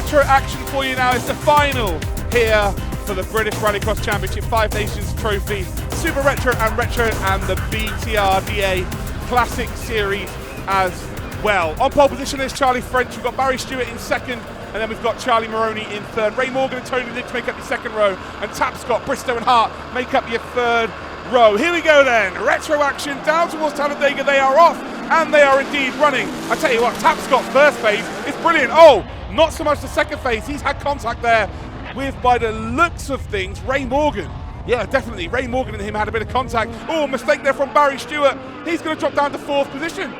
retro action for you now. It's the final here for the British Rallycross Championship 5 Nations Trophy, Super Retro, and the BTRDA Classic Series as well. On pole position is Charlie French. We've got Barry Stewart in second, and then we've got Charlie Maroney in third. Ray Morgan and Tony Lynch make up your second row, and Tapscott, Bristow and Hart make up your third row. Here we go then, retro action down towards Talladega. They are off, and they are indeed running. I tell you what, Tapscott's first phase is brilliant. Oh, not so much the second phase. He's had contact there with, by the looks of things, Ray Morgan. Yeah, definitely, Ray Morgan and him had a bit of contact. Oh, mistake there from Barry Stewart. He's going to drop down to fourth position.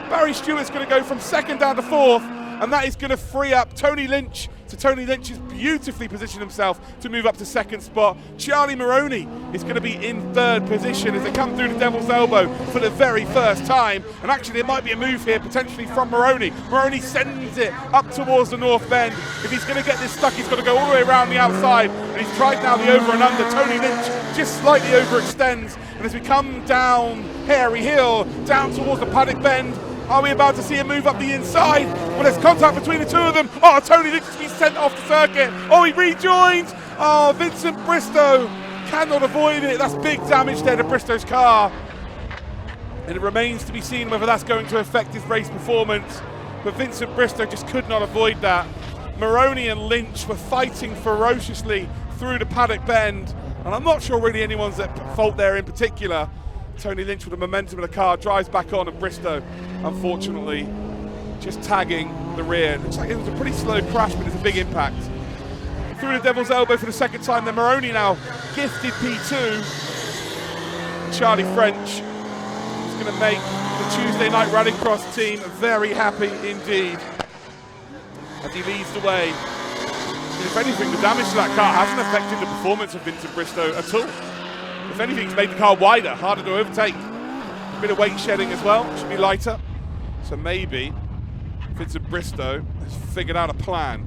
Barry Stewart's going to go from second down to fourth, and that is going to free up Tony Lynch. So Tony Lynch has beautifully positioned himself to move up to second spot. Charlie Maroney is going to be in third position as they come through the Devil's Elbow for the very first time. And actually there might be a move here potentially from Maroney. Maroney sends it up towards the North Bend. If he's going to get this stuck, he's got to go all the way around the outside. And he's tried now the over and under. Tony Lynch just slightly overextends. And as we come down Hairy Hill, down towards the Paddock Bend, are we about to see a move up the inside? Well, there's contact between the two of them. Oh, Tony Lynch has been sent off the circuit. Oh, he rejoins. Oh, Vincent Bristow cannot avoid it. That's big damage there to Bristow's car. And it remains to be seen whether that's going to affect his race performance. But Vincent Bristow just could not avoid that. Maroney and Lynch were fighting ferociously through the Paddock Bend. And I'm not sure really anyone's at fault there in particular. Tony Lynch with the momentum of the car drives back on, and Bristow, unfortunately, just tagging the rear. Looks like it was a pretty slow crash, but it's a big impact. Through the Devil's Elbow for the second time, then Maroney now gifted P2. Charlie French is going to make the Tuesday Night Rallycross team very happy indeed as he leads the way. And if anything, the damage to that car hasn't affected the performance of Vincent Bristow at all. If anything, it's made the car wider, harder to overtake. A bit of weight shedding as well, should be lighter. So maybe Vincent Bristow has figured out a plan.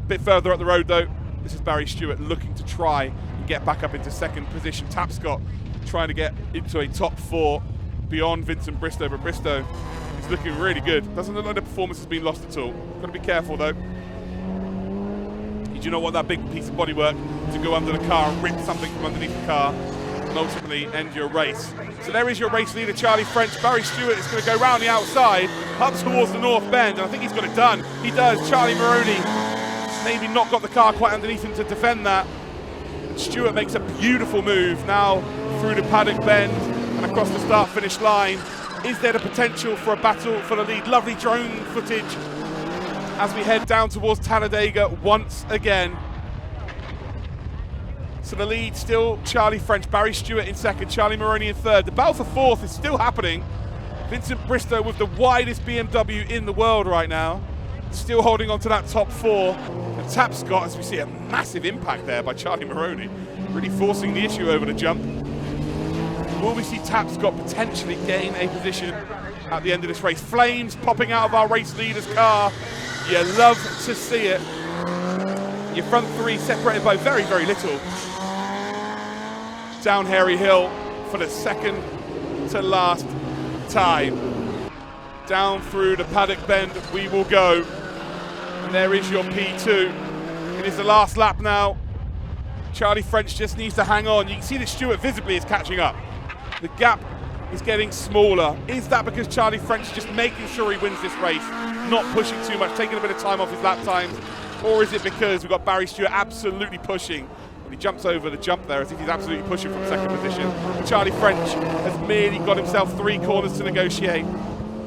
A bit further up the road though, this is Barry Stewart looking to try and get back up into second position. Tapscott trying to get into a top four beyond Vincent Bristow, but Bristow is looking really good. Doesn't look like the performance has been lost at all. Got to be careful though. You do not want that big piece of bodywork to go under the car and rip something from underneath the car and ultimately end your race. So there is your race leader, Charlie French. Barry Stewart is going to go round the outside, up towards the North Bend, and I think he's got it done. He does. Charlie Maroney maybe not got the car quite underneath him to defend that. And Stewart makes a beautiful move now through the Paddock Bend and across the start-finish line. Is there the potential for a battle for the lead? Lovely drone footage as we head down towards Talladega once again. So the lead still Charlie French, Barry Stewart in second, Charlie Maroney in third. The battle for fourth is still happening. Vincent Bristow with the widest BMW in the world right now, still holding on to that top four. And Tapscott, as we see a massive impact there by Charlie Maroney, really forcing the issue over the jump. Will we see Tapscott potentially gain a position at the end of this race? Flames popping out of our race leader's car. You love to see it. Your front three separated by very, very little. Down Hairy Hill for the second to last time. Down through the Paddock Bend we will go. And there is your P2. It is the last lap now. Charlie French just needs to hang on. You can see that Stewart visibly is catching up. The gap is getting smaller. Is that because Charlie French is just making sure he wins this race, not pushing too much, taking a bit of time off his lap times? Or is it because we've got Barry Stewart absolutely pushing? Well, he jumps over the jump there as if he's absolutely pushing from second position. But Charlie French has merely got himself 3 corners to negotiate.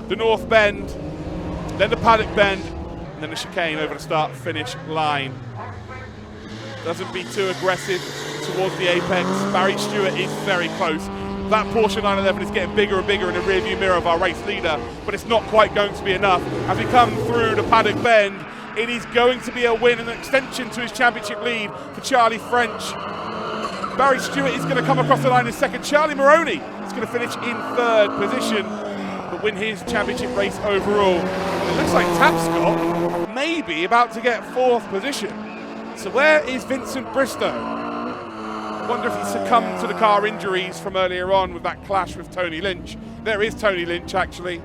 The North Bend, then the Paddock Bend, and then the chicane over the start-finish line. Doesn't be too aggressive towards the apex. Barry Stewart is very close. That Porsche 911 is getting bigger and bigger in the rearview mirror of our race leader, but it's not quite going to be enough. As we come through the Paddock Bend, it is going to be a win and an extension to his championship lead for Charlie French. Barry Stewart is going to come across the line in second. Charlie Maroney is going to finish in third position, but win his championship race overall. And it looks like Tapscott may be about to get fourth position. So where is Vincent Bristow? I wonder if he succumbed to the car injuries from earlier on with that clash with Tony Lynch. There is Tony Lynch actually.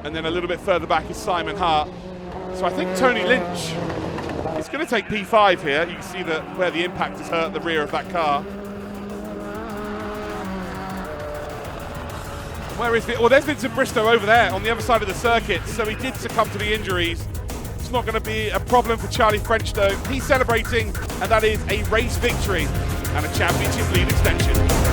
And then a little bit further back is Simon Hart. So I think Tony Lynch is going to take P5 here. You can see that where the impact has hurt the rear of that car. Where is it? Well, there's Vincent Bristow over there on the other side of the circuit, so he did succumb to the injuries. It's not going to be a problem for Charlie French though. He's celebrating, and that is a race victory and a championship lead extension.